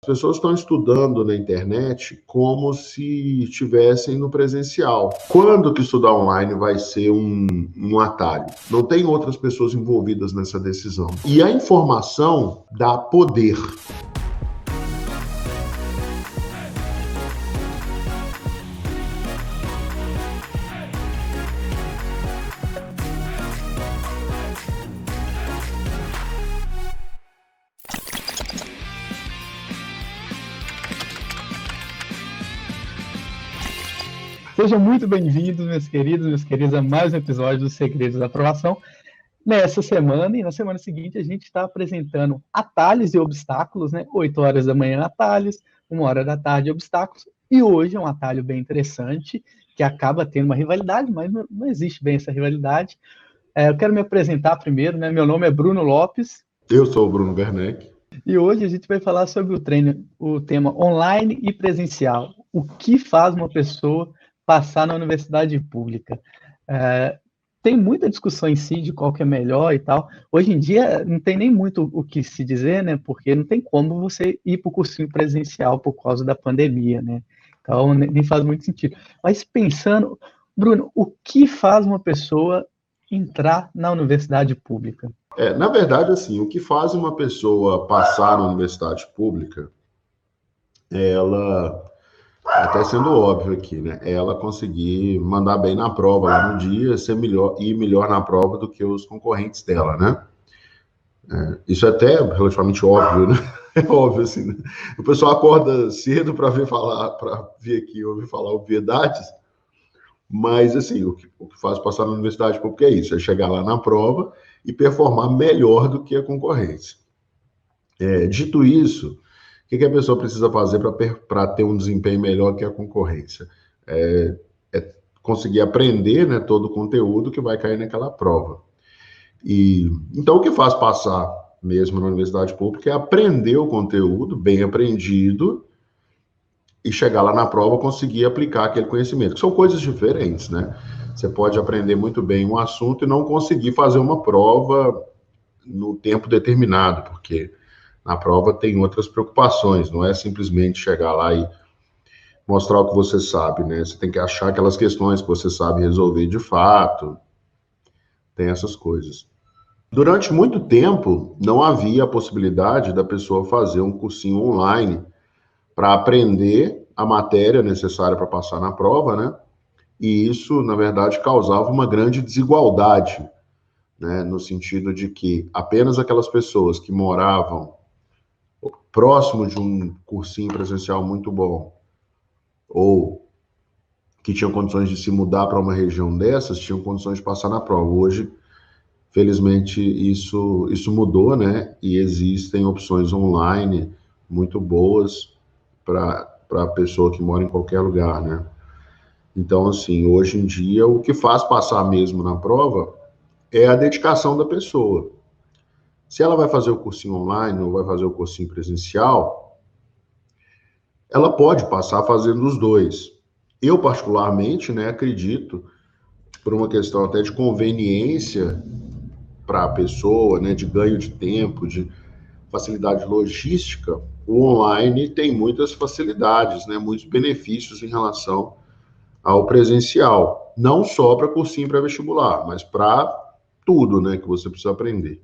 As pessoas estão estudando na internet como se estivessem no presencial. Quando que estudar online vai ser um atalho? Não tem outras pessoas envolvidas nessa decisão. E a informação dá poder. Sejam muito bem-vindos, meus queridos, a mais um episódio dos Segredos da Aprovação. Nessa semana e na semana seguinte, a gente está apresentando atalhos e obstáculos, né? 8 horas da manhã, atalhos, 1 hora da tarde, obstáculos. E hoje é um atalho bem interessante, que acaba tendo uma rivalidade, mas não existe bem essa rivalidade. Eu quero me apresentar primeiro, né? Meu nome é Bruno Lopes. Eu sou o Bruno Werneck. E hoje a gente vai falar sobre o tema online e presencial. O que faz uma pessoa passar na universidade pública? Tem muita discussão em si de qual que é melhor e tal. Hoje em dia não tem nem muito o que se dizer, né? Porque não tem como você ir para o cursinho presencial por causa da pandemia, né? Então nem faz muito sentido. Mas pensando, Bruno, o que faz uma pessoa entrar na universidade pública? Na verdade, assim, o que faz uma pessoa passar na universidade pública, ela, até sendo óbvio aqui, né? Ela conseguir mandar bem na prova lá no dia, ser melhor, ir melhor na prova do que os concorrentes dela, né? Isso é até relativamente óbvio, né? É óbvio, assim, né? O pessoal acorda cedo para vir aqui ouvir falar obviedades, mas, assim, o que faz passar na universidade pública é isso, é chegar lá na prova e performar melhor do que a concorrência. Dito isso, o que a pessoa precisa fazer para ter um desempenho melhor que a concorrência? É conseguir aprender, né, todo o conteúdo que vai cair naquela prova. Então, o que faz passar mesmo na universidade pública é aprender o conteúdo, bem aprendido, e chegar lá na prova conseguir aplicar aquele conhecimento, que são coisas diferentes, né? Você pode aprender muito bem um assunto e não conseguir fazer uma prova no tempo determinado, porque na prova tem outras preocupações, não é simplesmente chegar lá e mostrar o que você sabe, né? Você tem que achar aquelas questões que você sabe resolver de fato, tem essas coisas. Durante muito tempo, não havia a possibilidade da pessoa fazer um cursinho online para aprender a matéria necessária para passar na prova, né? E isso, na verdade, causava uma grande desigualdade, né? No sentido de que apenas aquelas pessoas que moravam próximo de um cursinho presencial muito bom, ou que tinham condições de se mudar para uma região dessas, tinham condições de passar na prova. Hoje, felizmente, isso mudou, né? E existem opções online muito boas para a pessoa que mora em qualquer lugar, né? Então, assim, hoje em dia, o que faz passar mesmo na prova é a dedicação da pessoa. Se ela vai fazer o cursinho online ou vai fazer o cursinho presencial, ela pode passar fazendo os dois. Eu, particularmente, né, acredito, por uma questão até de conveniência para a pessoa, né, de ganho de tempo, de facilidade logística, o online tem muitas facilidades, né, muitos benefícios em relação ao presencial. Não só para cursinho pré-vestibular, mas para tudo, né, que você precisa aprender.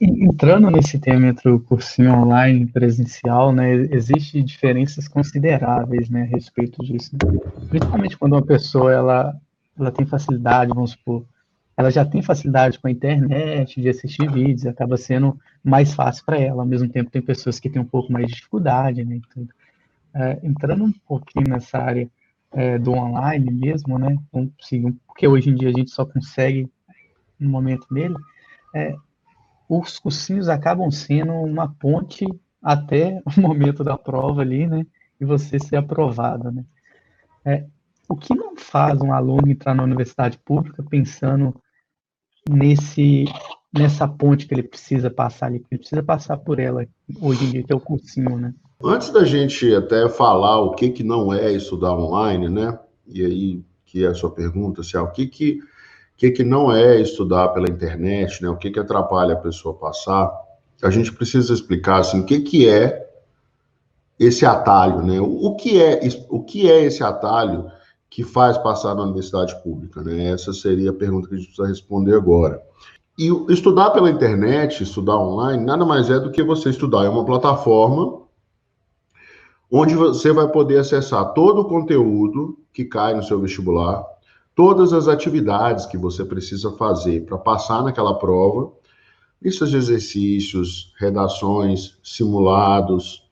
Entrando nesse tema entre o cursinho online e presencial, né, existem diferenças consideráveis, né, a respeito disso, né? Principalmente quando uma pessoa ela tem facilidade, vamos supor, ela já tem facilidade com a internet, de assistir vídeos, acaba sendo mais fácil para ela. Ao mesmo tempo, tem pessoas que têm um pouco mais de dificuldade, né, tudo. Entrando um pouquinho nessa área do online mesmo, né, porque hoje em dia a gente só consegue um momento nele, os cursinhos acabam sendo uma ponte até o momento da prova ali, né? E você ser aprovado, né? O que não faz um aluno entrar na universidade pública pensando nessa ponte que ele precisa passar ali, porque ele precisa passar por ela hoje em dia, que é o cursinho, né? Antes da gente até falar o que não é estudar online, né? E aí, que é a sua pergunta, se é o que não é estudar pela internet, né? O que atrapalha a pessoa passar, a gente precisa explicar assim, o que é esse atalho, né? O que é esse atalho que faz passar na universidade pública, né? Essa seria a pergunta que a gente precisa responder agora. E estudar pela internet, estudar online, nada mais é do que você estudar em uma plataforma onde você vai poder acessar todo o conteúdo que cai no seu vestibular, todas as atividades que você precisa fazer para passar naquela prova, listas de exercícios, redações, simulados,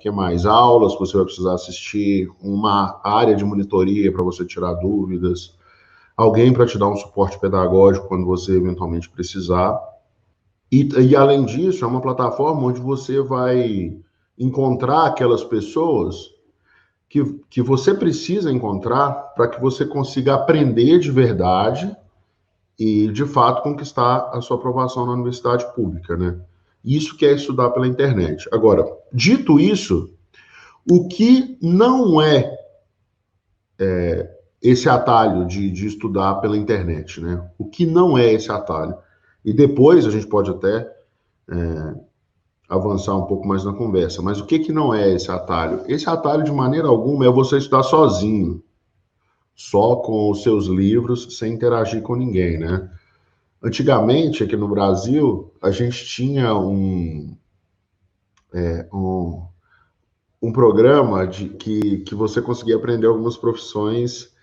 que mais? Aulas que você vai precisar assistir, uma área de monitoria para você tirar dúvidas, alguém para te dar um suporte pedagógico quando você eventualmente precisar. E além disso, é uma plataforma onde você vai encontrar aquelas pessoas que você precisa encontrar para que você consiga aprender de verdade e, de fato, conquistar a sua aprovação na universidade pública, né? Isso que é estudar pela internet. Agora, dito isso, o que não é esse atalho de estudar pela internet, né? O que não é esse atalho? E depois a gente pode até avançar um pouco mais na conversa. Mas o que não é esse atalho? Esse atalho, de maneira alguma, é você estudar sozinho, só com os seus livros, sem interagir com ninguém, né? Antigamente, aqui no Brasil, a gente tinha um, um programa que você conseguia aprender algumas profissões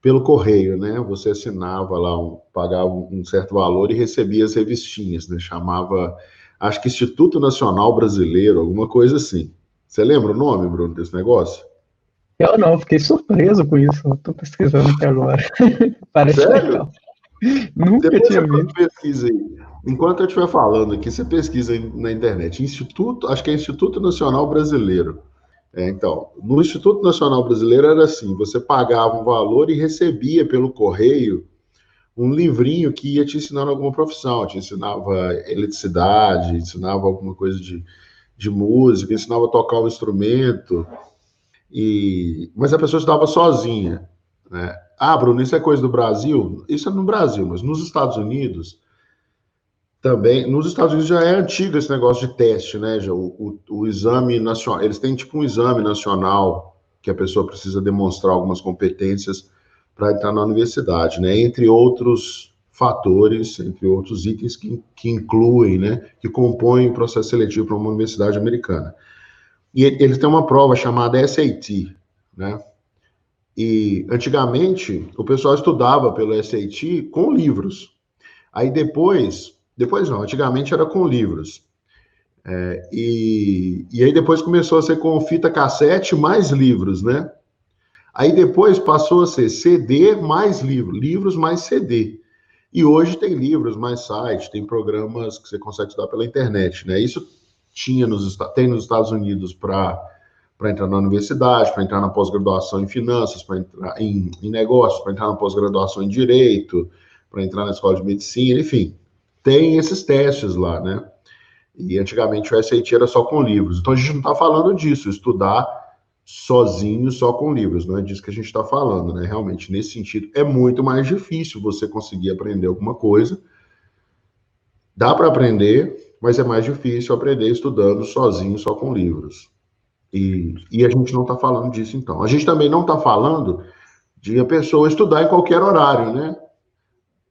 pelo correio, né? Você assinava lá, pagava um certo valor e recebia as revistinhas, né? Chamava, acho que Instituto Nacional Brasileiro, alguma coisa assim. Você lembra o nome, Bruno, desse negócio? Eu não, fiquei surpreso com isso. Eu tô pesquisando aqui agora. Parece Sério? legal. Nunca Depois tinha você visto. pesquisa aí. Enquanto eu estiver falando aqui, você pesquisa aí na internet. Instituto, acho que é Instituto Nacional Brasileiro. Então, no Instituto Nacional Brasileiro era assim: você pagava um valor e recebia pelo correio um livrinho que ia te ensinando alguma profissão, te ensinava eletricidade, ensinava alguma coisa de música, ensinava a tocar um instrumento, mas a pessoa estudava sozinha, né? Ah, Bruno, isso é coisa do Brasil? Isso é no Brasil, mas nos Estados Unidos também. Nos Estados Unidos já é antigo esse negócio de teste, né? Já, o exame nacional, eles têm tipo um exame nacional que a pessoa precisa demonstrar algumas competências para entrar na universidade, né? Entre outros fatores, entre outros itens que incluem, né? Que compõem o processo seletivo para uma universidade americana. E eles têm uma prova chamada SAT, né? E antigamente o pessoal estudava pelo SAT com livros. Aí depois não, antigamente era com livros. E aí depois começou a ser com fita cassete mais livros, né? Aí depois passou a ser CD mais livro, livros mais CD. E hoje tem livros mais site, tem programas que você consegue estudar pela internet, né? Isso tem nos Estados Unidos para entrar na universidade, para entrar na pós-graduação em finanças, para entrar em negócios, para entrar na pós-graduação em direito, para entrar na escola de medicina, enfim, tem esses testes lá, né? E antigamente o SAT era só com livros. Então a gente não está falando disso, estudar sozinho, só com livros, não é disso que a gente está falando, né? Realmente, nesse sentido, é muito mais difícil você conseguir aprender alguma coisa. Dá para aprender, mas é mais difícil aprender estudando sozinho, só com livros. E a gente não está falando disso, então. A gente também não está falando de a pessoa estudar em qualquer horário, né?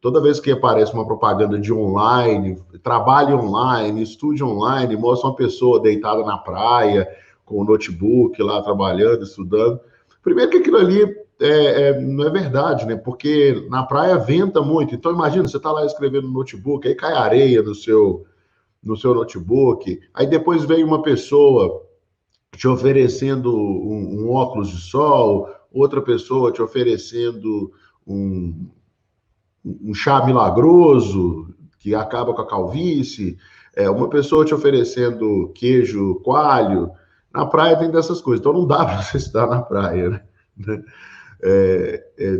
Toda vez que aparece uma propaganda de online, trabalhe online, estude online, mostra uma pessoa deitada na praia, com o notebook lá trabalhando, estudando. Primeiro que aquilo ali não é verdade, né? Porque na praia venta muito. Então imagina, você está lá escrevendo no notebook, aí cai areia no seu notebook, aí depois vem uma pessoa te oferecendo um óculos de sol, outra pessoa te oferecendo um, um chá milagroso que acaba com a calvície, uma pessoa te oferecendo queijo coalho. Na praia tem dessas coisas, então não dá para você estar na praia, né?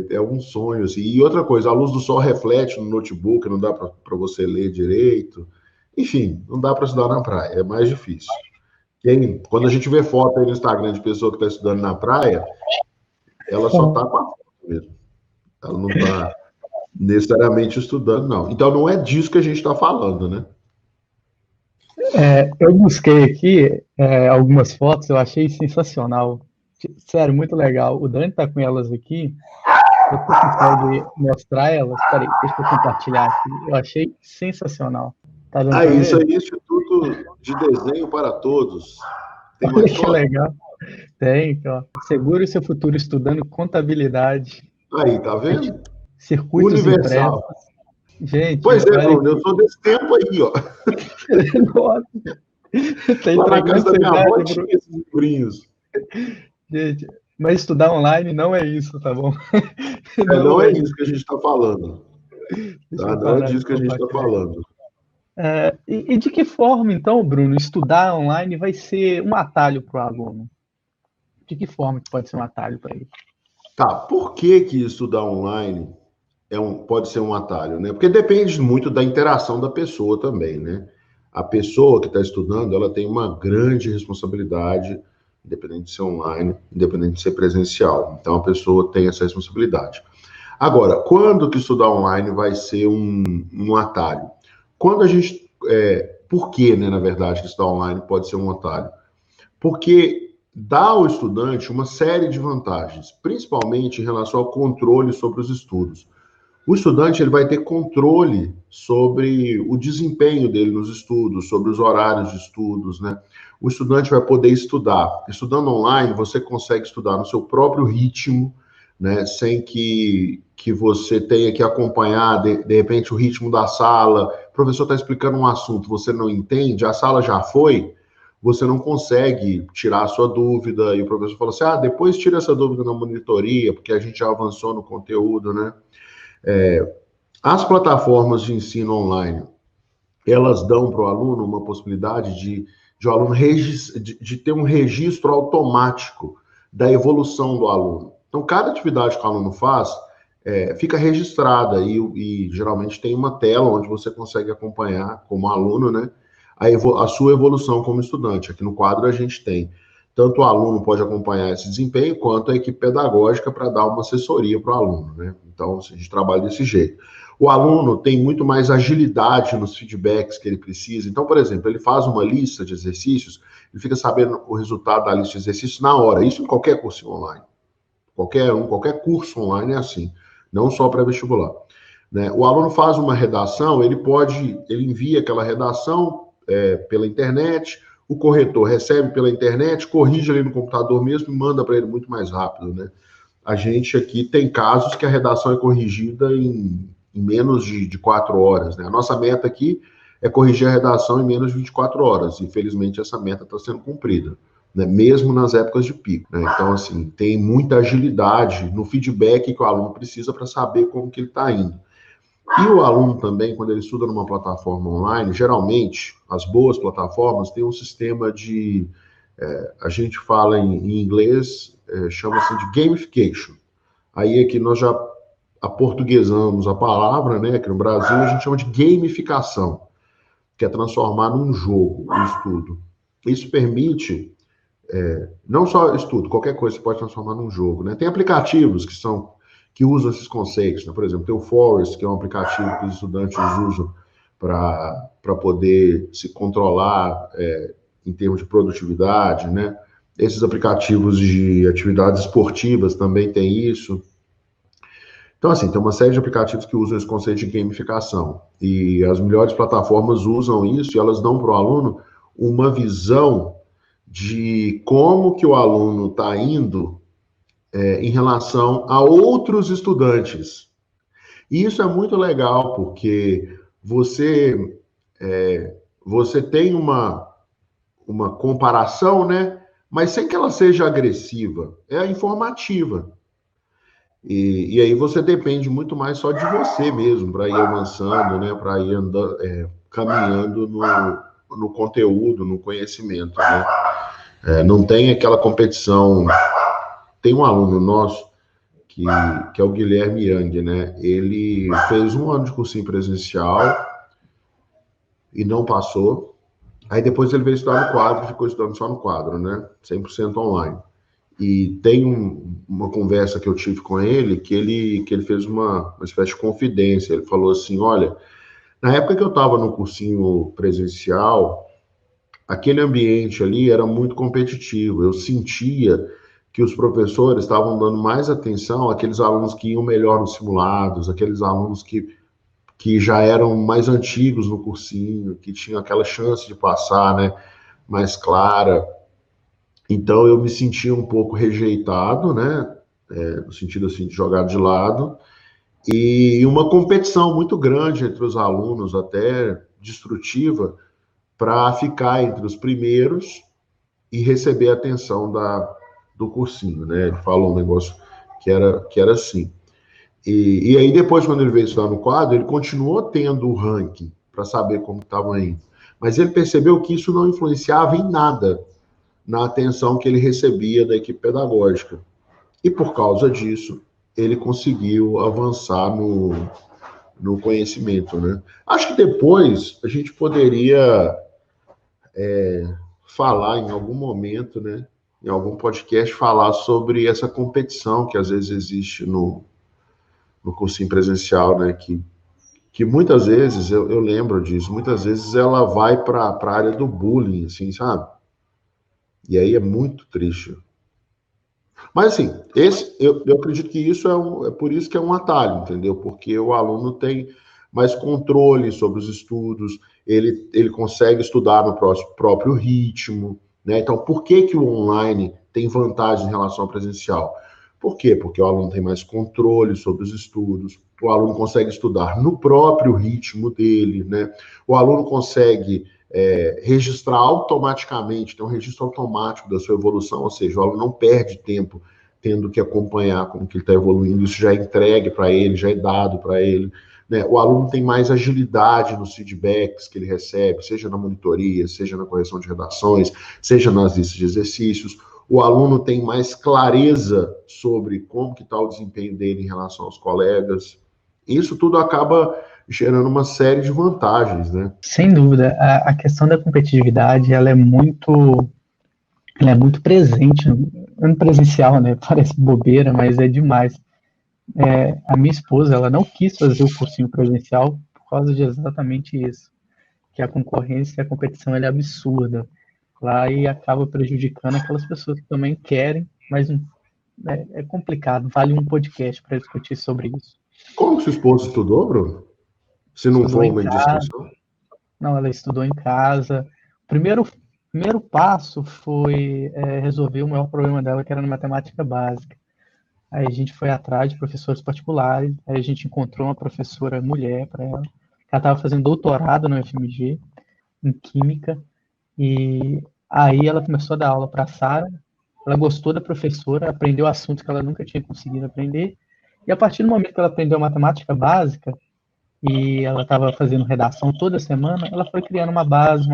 É um sonho, assim. E outra coisa, a luz do sol reflete no notebook, não dá para você ler direito. Enfim, não dá para estudar na praia, é mais difícil. Quando a gente vê foto aí no Instagram de pessoa que está estudando na praia, ela só está com a foto mesmo. Ela não está necessariamente estudando, não. Então não é disso que a gente está falando, né? Eu busquei aqui algumas fotos, eu achei sensacional. Sério, muito legal. O Dani tá com elas aqui. Você consegue mostrar elas? Peraí, deixa eu compartilhar aqui. Eu achei sensacional. Tá dando para Isso ver? aí, Instituto de Desenho para Todos. Tem Olha mais que foto? legal. Tem, ó. Segure o seu futuro estudando contabilidade, Aí, tá vendo? circuitos impressos. Universal. Gente, Pois é, olha Bruno, eu aqui. sou desse tempo aí, ó. Nossa, tá Lá na entregando casa da sua minha avó idade, tinha Bruno. esses livrinhos. Gente, mas estudar online não é isso, tá bom? Não Não é é isso isso. que a gente está falando. Deixa Tá? eu Não é parar de disso que a gente está compartilhar aqui. falando. E de que forma, então, Bruno, estudar online vai ser um atalho para o aluno? De que forma que pode ser um atalho para ele? Tá, por que que estudar online pode ser um atalho, né? Porque depende muito da interação da pessoa também, né? A pessoa que está estudando, ela tem uma grande responsabilidade, independente de ser online, independente de ser presencial. Então, a pessoa tem essa responsabilidade. Agora, quando que estudar online vai ser um atalho? Quando a gente... por que, né, na verdade, que estudar online pode ser um atalho? Porque dá ao estudante uma série de vantagens, principalmente em relação ao controle sobre os estudos. O estudante ele vai ter controle sobre o desempenho dele nos estudos, sobre os horários de estudos, né? O estudante vai poder estudar. Estudando online, você consegue estudar no seu próprio ritmo, né? Sem que você tenha que acompanhar, de repente, o ritmo da sala. O professor está explicando um assunto, você não entende, a sala já foi, você não consegue tirar a sua dúvida, e o professor fala assim, depois tira essa dúvida na monitoria, porque a gente já avançou no conteúdo, né? As plataformas de ensino online, elas dão para o aluno uma possibilidade de o aluno de ter um registro automático da evolução do aluno. Então, cada atividade que o aluno faz fica registrada e geralmente tem uma tela onde você consegue acompanhar como aluno, né, a sua evolução como estudante. Aqui no quadro a gente tem tanto o aluno pode acompanhar esse desempenho, quanto a equipe pedagógica para dar uma assessoria para o aluno, né? Então, a gente trabalha desse jeito. O aluno tem muito mais agilidade nos feedbacks que ele precisa. Então, por exemplo, ele faz uma lista de exercícios, ele fica sabendo o resultado da lista de exercícios na hora. Isso em qualquer curso online. Qualquer curso online é assim, não só pré-vestibular. Né? O aluno faz uma redação, ele envia aquela redação pela internet, o corretor recebe pela internet, corrige ali no computador mesmo e manda para ele muito mais rápido, né? A gente aqui tem casos que a redação é corrigida em menos de 4 horas, né? A nossa meta aqui é corrigir a redação em menos de 24 horas. Infelizmente, essa meta está sendo cumprida, né? Mesmo nas épocas de pico, né? Então, assim, tem muita agilidade no feedback que o aluno precisa para saber como que ele está indo. E o aluno também, quando ele estuda numa plataforma online, geralmente, as boas plataformas têm um sistema a gente fala em inglês, chama-se de gamification. Aí aqui nós já aportuguesamos a palavra, né? Aqui no Brasil a gente chama de gamificação, que é transformar num jogo o estudo. Isso permite, não só estudo, qualquer coisa você pode transformar num jogo, né? Tem aplicativos que usam esses conceitos, né? Por exemplo, tem o Forest, que é um aplicativo que os estudantes usam para poder se controlar em termos de produtividade, né? Esses aplicativos de atividades esportivas também têm isso. Então, assim, tem uma série de aplicativos que usam esse conceito de gamificação. E as melhores plataformas usam isso e elas dão para o aluno uma visão de como que o aluno está indo em relação a outros estudantes. E isso é muito legal, porque você tem uma comparação, né? Mas sem que ela seja agressiva, é informativa. E aí você depende muito mais só de você mesmo, para ir avançando, né? Para ir andando, caminhando no conteúdo, no conhecimento, né? Não tem aquela competição. Tem um aluno nosso que é o Guilherme Yang, né? Ele fez 1 ano de cursinho presencial e não passou. Aí depois ele veio estudar no quadro e ficou estudando só no quadro, né? 100% online. E tem uma conversa que eu tive com ele que ele fez uma espécie de confidência. Ele falou assim: olha, na época que eu estava no cursinho presencial, aquele ambiente ali era muito competitivo. Eu sentia que os professores estavam dando mais atenção àqueles alunos que iam melhor nos simulados, aqueles alunos que já eram mais antigos no cursinho, que tinham aquela chance de passar, né, mais clara. Então eu me sentia um pouco rejeitado, né, no sentido assim de jogar de lado, e uma competição muito grande entre os alunos, até destrutiva, para ficar entre os primeiros e receber a atenção do cursinho, né? Ele falou um negócio que era assim. E aí depois, quando ele veio estudar no quadro, ele continuou tendo o ranking para saber como estava indo. Mas ele percebeu que isso não influenciava em nada na atenção que ele recebia da equipe pedagógica. E por causa disso, ele conseguiu avançar no conhecimento, né? Acho que depois a gente poderia falar em algum momento, né? Em algum podcast, falar sobre essa competição que às vezes existe no cursinho presencial, né? Que muitas vezes, eu lembro disso, muitas vezes ela vai para a área do bullying, assim, sabe? E aí é muito triste. Mas assim, eu acredito que isso é por isso que é um atalho, entendeu? Porque o aluno tem mais controle sobre os estudos, ele consegue estudar no próprio ritmo, né? Então, por que que o online tem vantagem em relação ao presencial? Por quê? Porque o aluno tem mais controle sobre os estudos, o aluno consegue estudar no próprio ritmo dele, né? O aluno consegue registrar automaticamente, tem um registro automático da sua evolução, ou seja, o aluno não perde tempo tendo que acompanhar como que ele está evoluindo, isso já é entregue para ele, já é dado para ele. Né? O aluno tem mais agilidade nos feedbacks que ele recebe, seja na monitoria, seja na correção de redações, seja nas listas de exercícios. O aluno tem mais clareza sobre como que está o desempenho dele em relação aos colegas. Isso tudo acaba gerando uma série de vantagens, né? Sem dúvida, a questão da competitividade, ela é muito presente no presencial, né? Parece bobeira, mas é demais. A minha esposa, ela não quis fazer o cursinho presencial por causa de exatamente isso, que a concorrência, a competição, ela é absurda lá e acaba prejudicando aquelas pessoas que também querem, mas é complicado. Vale um podcast para discutir sobre isso. Como que sua esposa estudou, Bruno? Se não Estudou for em uma casa, indiscrição? não, ela estudou em casa. O primeiro passo foi resolver o maior problema dela, que era na matemática básica. Aí a gente foi atrás de professores particulares, aí a gente encontrou uma professora mulher para ela, que ela estava fazendo doutorado no FMG, em Química, e aí ela começou a dar aula para a Sara, ela gostou da professora, aprendeu assuntos que ela nunca tinha conseguido aprender, e a partir do momento que ela aprendeu matemática básica, e ela estava fazendo redação toda semana, ela foi criando uma base,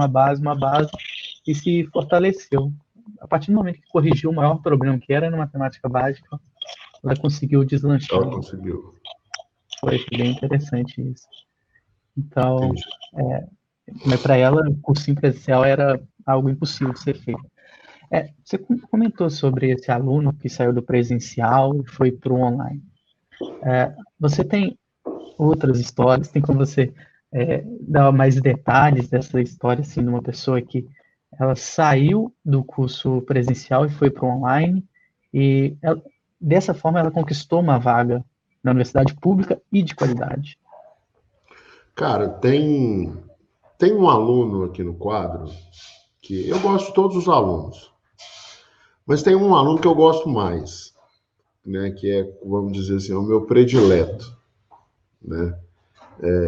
e se fortaleceu. A partir do momento que corrigiu o maior problema, que era na matemática básica, ela conseguiu deslanchar. Ela conseguiu. Foi bem interessante isso. Então, Entendi. mas para ela, o cursinho presencial era algo impossível de ser feito. Você comentou sobre esse aluno que saiu do presencial e foi para o online. Você tem outras histórias? Tem como você dar mais detalhes dessa história, assim, de uma pessoa que ela saiu do curso presencial e foi para o online e dessa forma ela conquistou uma vaga na universidade pública e de qualidade? Cara, tem um aluno aqui no quadro que eu gosto de todos os alunos, mas tem um aluno que eu gosto mais, né? Que é, vamos dizer assim, é o meu predileto, né?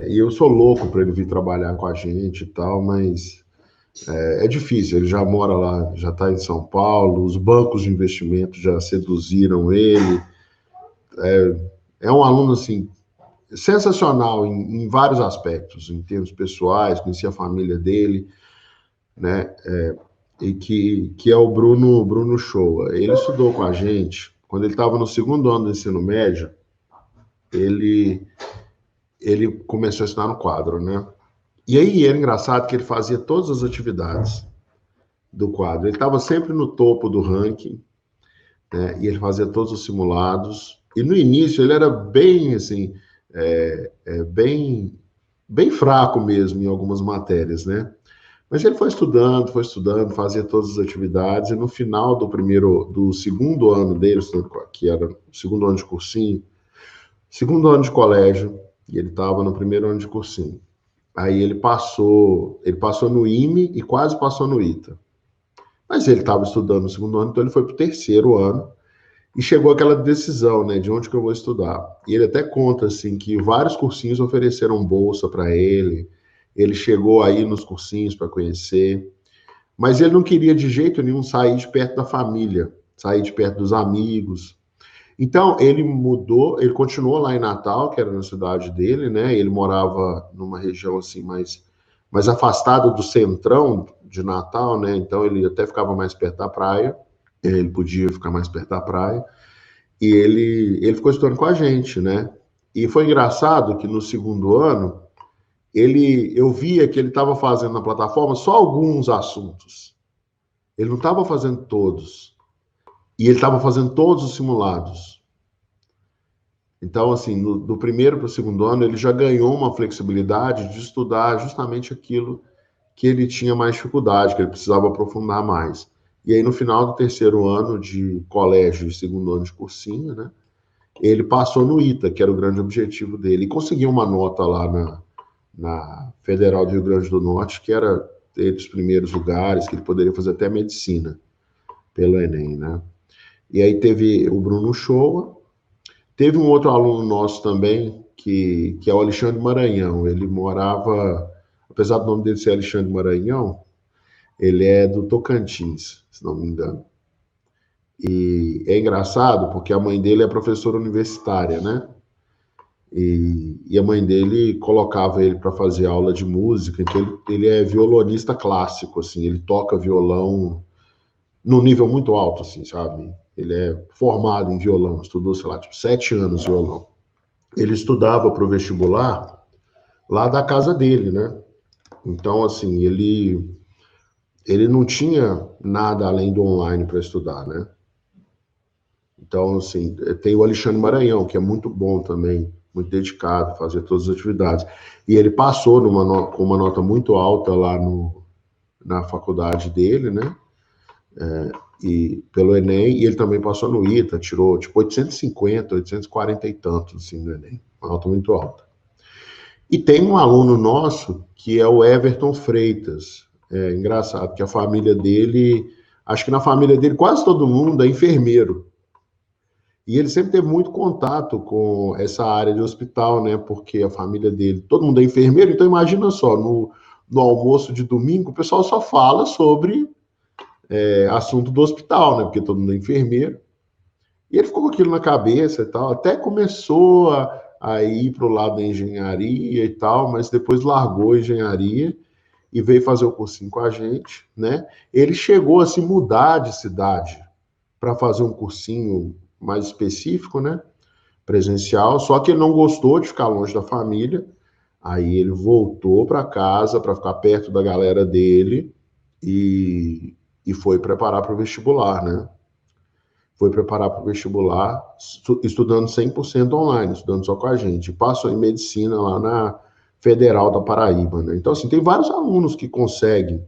E eu sou louco para ele vir trabalhar com a gente e tal, mas é difícil. Ele já mora lá, já está em São Paulo, os bancos de investimento já seduziram ele. É um aluno assim sensacional em vários aspectos, em termos pessoais, conheci a família dele, né? E que é o Bruno Shoa. Ele estudou com a gente quando ele estava no segundo ano do ensino médio. Ele começou a estudar no quadro, né? E aí era engraçado que ele fazia todas as atividades do quadro. Ele estava sempre no topo do ranking, né? E ele fazia todos os simulados. E no início ele era bem assim, bem fraco mesmo em algumas matérias, né? Mas ele foi estudando, fazia todas as atividades, e no final do segundo ano dele, que era o segundo ano de cursinho, segundo ano de colégio, e ele estava no primeiro ano de cursinho. Aí ele passou no IME e quase passou no ITA. Mas ele estava estudando no segundo ano, então ele foi para o terceiro ano, e chegou aquela decisão, né, de onde que eu vou estudar. E ele até conta, assim, que vários cursinhos ofereceram bolsa para ele chegou aí nos cursinhos para conhecer, mas ele não queria de jeito nenhum sair de perto da família, sair de perto dos amigos. Então, ele mudou, ele continuou lá em Natal, que era na cidade dele, né, ele morava numa região, assim, mais afastada do centrão de Natal, né, então ele até ficava mais perto da praia, ele podia ficar mais perto da praia, e ele ficou estudando com a gente, né? E foi engraçado que no segundo ano, eu via que ele estava fazendo na plataforma só alguns assuntos. Ele não estava fazendo todos. E ele estava fazendo todos os simulados. Então, assim, do primeiro para o segundo ano, ele já ganhou uma flexibilidade de estudar justamente aquilo que ele tinha mais dificuldade, que ele precisava aprofundar mais. E aí, no final do terceiro ano de colégio e segundo ano de cursinho, né, ele passou no ITA, que era o grande objetivo dele, e conseguiu uma nota lá na Federal do Rio Grande do Norte, que era entre os primeiros lugares, que ele poderia fazer até medicina pelo Enem, né? E aí teve o Bruno Shoa, teve um outro aluno nosso também, que é o Alexandre Maranhão. Ele morava, apesar do nome dele ser Alexandre Maranhão, ele é do Tocantins, se não me engano. E é engraçado porque a mãe dele é professora universitária, né? E a mãe dele colocava ele para fazer aula de música, então ele é violonista clássico, assim, ele toca violão num nível muito alto, assim, sabe? Ele é formado em violão, estudou, sei lá, tipo, 7 anos violão. Ele estudava para o vestibular lá da casa dele, né? Então, assim, ele não tinha nada além do online para estudar, né? Então, assim, tem o Alexandre Maranhão, que é muito bom também, muito dedicado, fazer todas as atividades. E ele passou com uma nota muito alta lá na faculdade dele, né? E pelo Enem, e ele também passou no ITA, tirou tipo 850, 840 e tantos, assim, no Enem. Uma nota muito alta. E tem um aluno nosso, que é o Everton Freitas. É engraçado, que a família dele, acho que na família dele quase todo mundo é enfermeiro. E ele sempre teve muito contato com essa área de hospital, né? Porque a família dele, todo mundo é enfermeiro, então imagina só, no almoço de domingo, o pessoal só fala sobre assunto do hospital, né? Porque todo mundo é enfermeiro. E ele ficou com aquilo na cabeça e tal, até começou a ir para o lado da engenharia e tal, mas depois largou a engenharia e veio fazer o cursinho com a gente, né? Ele chegou a se mudar de cidade para fazer um cursinho mais específico, né? Presencial, só que ele não gostou de ficar longe da família, aí ele voltou para casa para ficar perto da galera dele e foi preparar para o vestibular, né? Foi preparar para o vestibular, estudando 100% online, estudando só com a gente. Passou em medicina lá na Federal da Paraíba, né? Então, assim, tem vários alunos que conseguem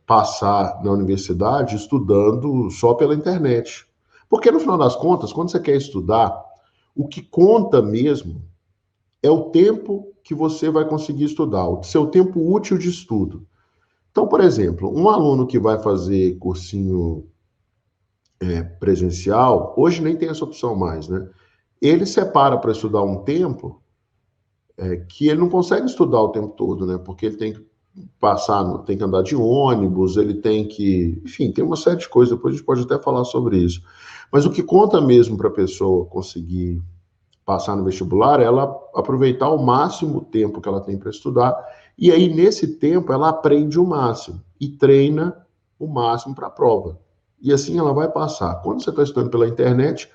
passar na universidade estudando só pela internet. Porque, no final das contas, quando você quer estudar, o que conta mesmo é o tempo que você vai conseguir estudar, o seu tempo útil de estudo. Então, por exemplo, um aluno que vai fazer cursinho presencial, hoje nem tem essa opção mais, né? Ele separa para estudar um tempo que ele não consegue estudar o tempo todo, né? Porque ele tem que tem que andar de ônibus, ele tem que... Enfim, tem uma série de coisas, depois a gente pode até falar sobre isso. Mas o que conta mesmo para a pessoa conseguir passar no vestibular é ela aproveitar o máximo tempo que ela tem para estudar, e aí, nesse tempo, ela aprende o máximo e treina o máximo para a prova. E assim ela vai passar. Quando você está estudando pela internet,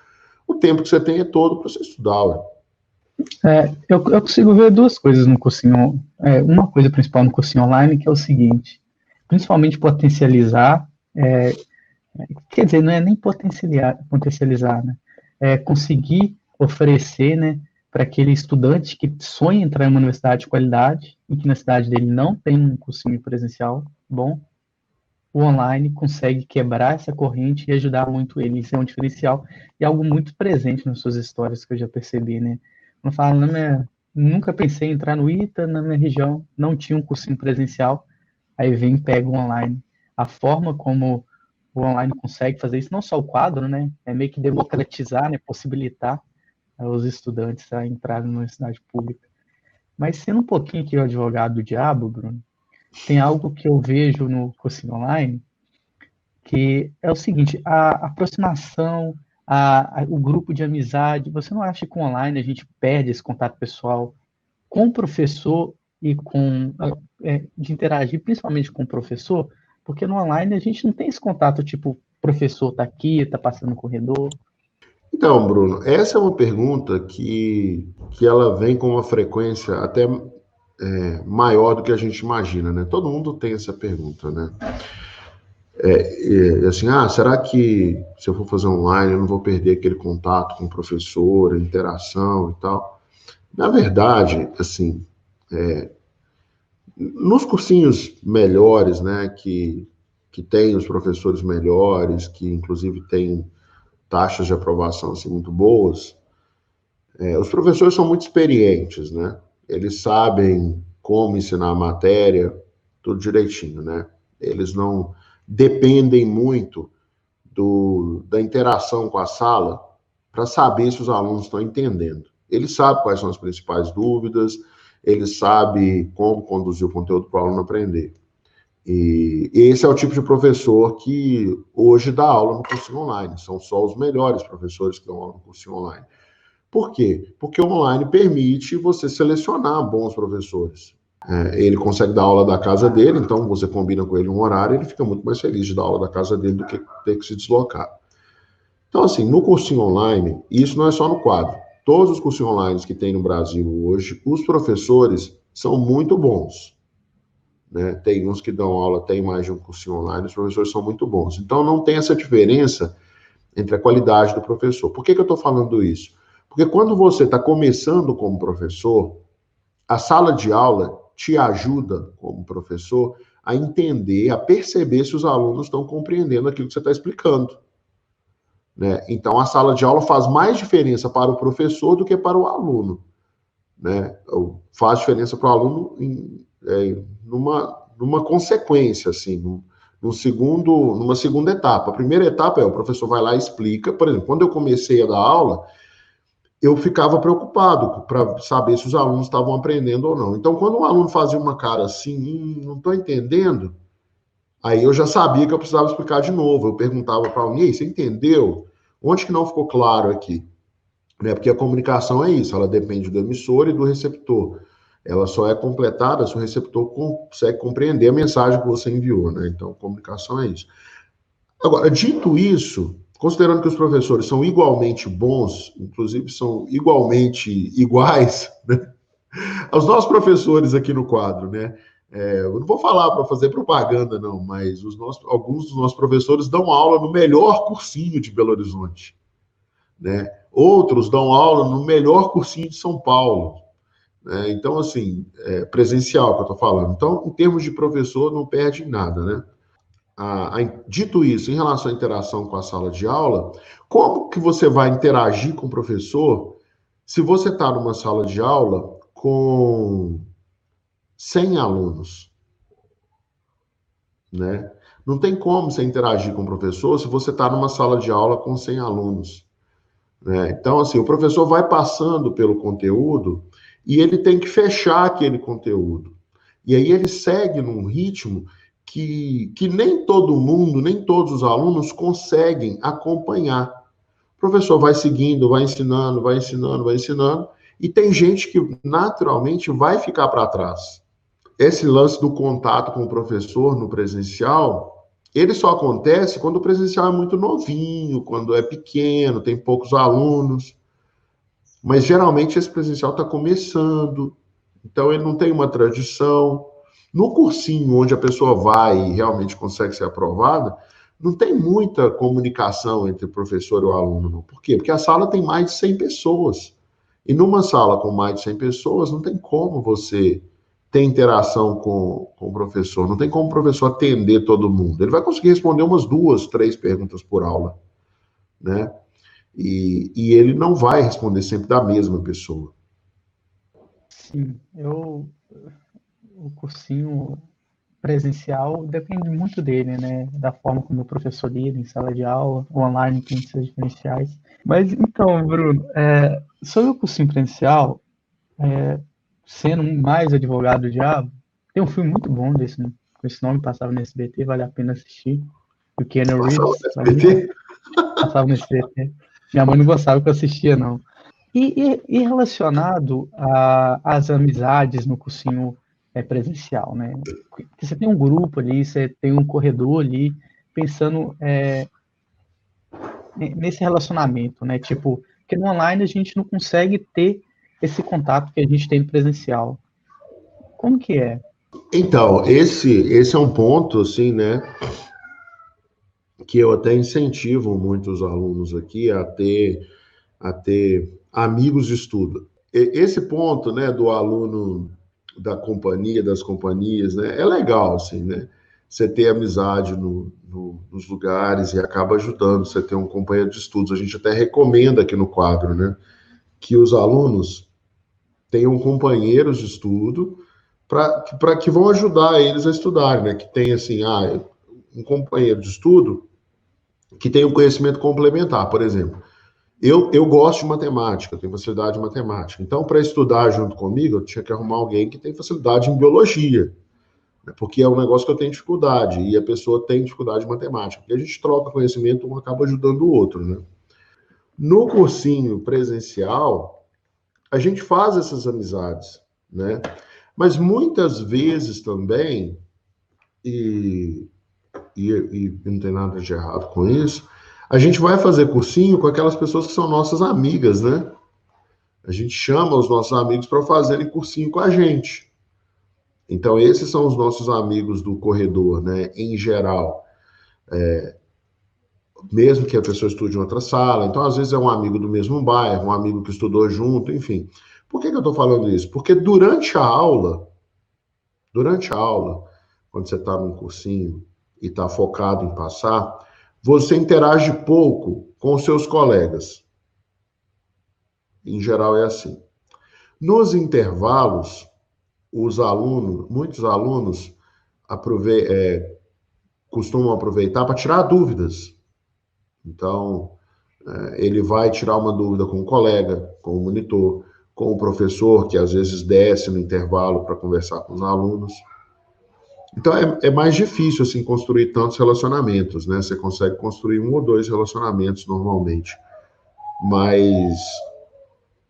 o tempo que você tem é todo para você estudar, ué. Eu consigo ver duas coisas no cursinho. Uma coisa principal no cursinho online, que é o seguinte: principalmente potencializar, quer dizer, não é nem potencializar, né? É conseguir oferecer, né, para aquele estudante que sonha em entrar em uma universidade de qualidade, em que na cidade dele não tem um cursinho presencial bom, o online consegue quebrar essa corrente e ajudar muito ele. Isso é um diferencial e algo muito presente nas suas histórias que eu já percebi, né? Não fala, nunca pensei em entrar no ITA, na minha região não tinha um cursinho presencial, aí vem e pega o online. A forma como o online consegue fazer isso, não só o quadro, né? É meio que democratizar, né? Possibilitar os estudantes a entrarem na universidade pública. Mas sendo um pouquinho aqui o advogado do diabo, Bruno, tem algo que eu vejo no cursinho online, que é o seguinte, a aproximação, o grupo de amizade, você não acha que com online a gente perde esse contato pessoal com o professor e de interagir principalmente com o professor? Porque no online a gente não tem esse contato, tipo, o professor está aqui, está passando no corredor. Então, Bruno, essa é uma pergunta que ela vem com uma frequência até maior do que a gente imagina, né? Todo mundo tem essa pergunta, né? Assim, será que se eu for fazer online eu não vou perder aquele contato com o professor, a interação e tal? Na verdade, assim, nos cursinhos melhores, né, que tem os professores melhores, que inclusive tem taxas de aprovação assim, muito boas, os professores são muito experientes, né? Eles sabem como ensinar a matéria, tudo direitinho, né? Eles não dependem muito da interação com a sala para saber se os alunos estão entendendo. Eles sabem quais são as principais dúvidas, eles sabem como conduzir o conteúdo para o aluno aprender. E esse é o tipo de professor que hoje dá aula no cursinho online. São só os melhores professores que dão aula no cursinho online. Por quê? Porque o online permite você selecionar bons professores. Ele consegue dar aula da casa dele, então você combina com ele um horário, ele fica muito mais feliz de dar aula da casa dele do que ter que se deslocar. Então, assim, no cursinho online, isso não é só no quadro. Todos os cursinhos online que tem no Brasil hoje, os professores são muito bons. Né? Tem uns que dão aula, tem mais de um cursinho online, os professores são muito bons. Então, não tem essa diferença entre a qualidade do professor. Por que eu estou falando isso? Porque quando você está começando como professor, a sala de aula te ajuda, como professor, a entender, a perceber se os alunos estão compreendendo aquilo que você está explicando. Né? Então, a sala de aula faz mais diferença para o professor do que para o aluno. Né? Faz diferença para o aluno numa consequência, assim, numa segunda etapa. A primeira etapa o professor vai lá e explica. Por exemplo, quando eu comecei a dar aula, eu ficava preocupado para saber se os alunos estavam aprendendo ou não. Então, quando um aluno fazia uma cara assim, não estou entendendo, aí eu já sabia que eu precisava explicar de novo. Eu perguntava para o aluno, você entendeu? Onde que não ficou claro aqui? Né? Porque a comunicação é isso, ela depende do emissor e do receptor. Ela só é completada se o receptor consegue compreender a mensagem que você enviou, né? Então, comunicação é isso. Agora, dito isso, considerando que os professores são igualmente bons, inclusive são igualmente iguais, né? Aos nossos professores aqui no quadro, né? Eu não vou falar para fazer propaganda, não, mas alguns dos nossos professores dão aula no melhor cursinho de Belo Horizonte, né? Outros dão aula no melhor cursinho de São Paulo. Então, assim, presencial que eu estou falando. Então, em termos de professor, não perde nada, né? Dito isso, em relação à interação com a sala de aula, como que você vai interagir com o professor se você está numa sala de aula com 100 alunos, né? Não tem como você interagir com o professor se você está numa sala de aula com 100 alunos, né? Então, assim, o professor vai passando pelo conteúdo e ele tem que fechar aquele conteúdo. E aí ele segue num ritmo que nem todo mundo, nem todos os alunos conseguem acompanhar. O professor vai seguindo, vai ensinando, vai ensinando, vai ensinando, e tem gente que naturalmente vai ficar para trás. Esse lance do contato com o professor no presencial, ele só acontece quando o presencial é muito novinho, quando é pequeno, tem poucos alunos. Mas geralmente esse presencial está começando, então ele não tem uma tradição. No cursinho, onde a pessoa vai e realmente consegue ser aprovada, não tem muita comunicação entre o professor e o aluno, não. Por quê? Porque a sala tem mais de 100 pessoas. E numa sala com mais de 100 pessoas, não tem como você ter interação com o professor, não tem como o professor atender todo mundo. Ele vai conseguir responder umas 2, 3 perguntas por aula, né? E ele não vai responder sempre da mesma pessoa. Sim, o cursinho presencial depende muito dele, né? Da forma como o professor lida em sala de aula, o online tem seus diferenciais. Mas então, Bruno, sobre o cursinho presencial, sendo mais advogado do diabo, tem um filme muito bom com esse nome, passava no SBT, vale a pena assistir. O Keanu Passava no Reeves, SBT? passava no SBT. Minha mãe não gostava que eu assistia, não. E relacionado às amizades no cursinho presencial, né? Porque você tem um grupo ali, você tem um corredor ali, pensando nesse relacionamento, né? Tipo, porque no online a gente não consegue ter esse contato que a gente tem no presencial. Como que é? Então, esse é um ponto, assim, né, que eu até incentivo muitos alunos aqui a ter amigos de estudo. Esse ponto, né, do aluno da companhia, das companhias, né, é legal, assim, né? Você ter amizade nos lugares e acaba ajudando você ter um companheiro de estudos. A gente até recomenda aqui no quadro, né, que os alunos tenham companheiros de estudo para que vão ajudar eles a estudar, né? Que tem assim, um companheiro de estudo que tem um conhecimento complementar, por exemplo. Eu gosto de matemática, eu tenho facilidade em matemática. Então, para estudar junto comigo, eu tinha que arrumar alguém que tem facilidade em biologia, né? Porque é um negócio que eu tenho dificuldade, e a pessoa tem dificuldade em matemática. Porque a gente troca conhecimento, um acaba ajudando o outro, né? No cursinho presencial, a gente faz essas amizades, né? Mas muitas vezes também, e, e não tem nada de errado com isso, a gente vai fazer cursinho com aquelas pessoas que são nossas amigas, né? A gente chama os nossos amigos para fazerem cursinho com a gente. Então, esses são os nossos amigos do corredor, né? Em geral. Mesmo que a pessoa estude em outra sala. Então, às vezes, é um amigo do mesmo bairro, um amigo que estudou junto, enfim. Por que eu estou falando isso? Porque durante a aula, quando você está num cursinho e está focado em passar, você interage pouco com os seus colegas. Em geral é assim. Nos intervalos, muitos alunos costumam aproveitar para tirar dúvidas. Então, ele vai tirar uma dúvida com um colega, com o monitor, com o professor, que às vezes desce no intervalo para conversar com os alunos. Então é mais difícil assim construir tantos relacionamentos, né? Você consegue construir 1 ou 2 relacionamentos normalmente, mas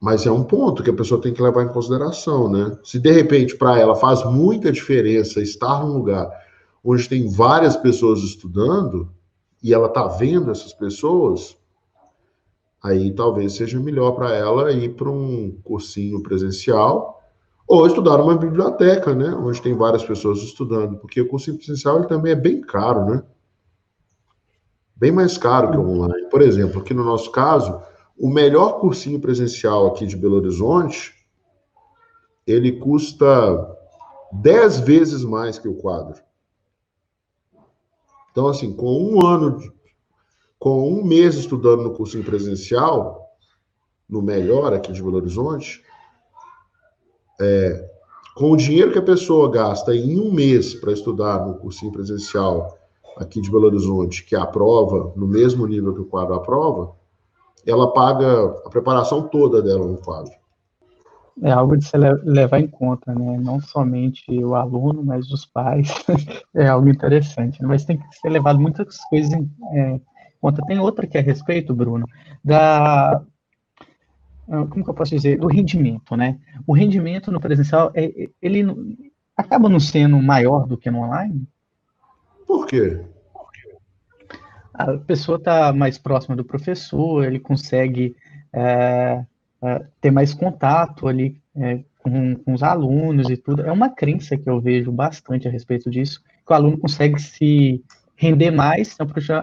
mas é um ponto que a pessoa tem que levar em consideração, né? Se de repente para ela faz muita diferença estar num lugar onde tem várias pessoas estudando e ela está vendo essas pessoas, aí talvez seja melhor para ela ir para um cursinho presencial ou estudar numa biblioteca, né? Onde tem várias pessoas estudando, porque o cursinho presencial ele também é bem caro, né? Bem mais caro que o online. Por exemplo, aqui no nosso caso, o melhor cursinho presencial aqui de Belo Horizonte, ele custa 10 vezes mais que o quadro. Então, assim, com um mês estudando no cursinho presencial, no melhor aqui de Belo Horizonte, com o dinheiro que a pessoa gasta em um mês para estudar no cursinho presencial aqui de Belo Horizonte, que aprova no mesmo nível que o quadro aprova, ela paga a preparação toda dela no quadro. É algo de se levar em conta, né? Não somente o aluno, mas os pais. É algo interessante, né? Mas tem que ser levado muitas coisas em conta. Tem outra que é a respeito, Bruno, como que eu posso dizer? Do rendimento, né? O rendimento no presencial, ele acaba não sendo maior do que no online. Por quê? A pessoa está mais próxima do professor, ele consegue ter mais contato ali com os alunos e tudo. É uma crença que eu vejo bastante a respeito disso, que o aluno consegue se render mais,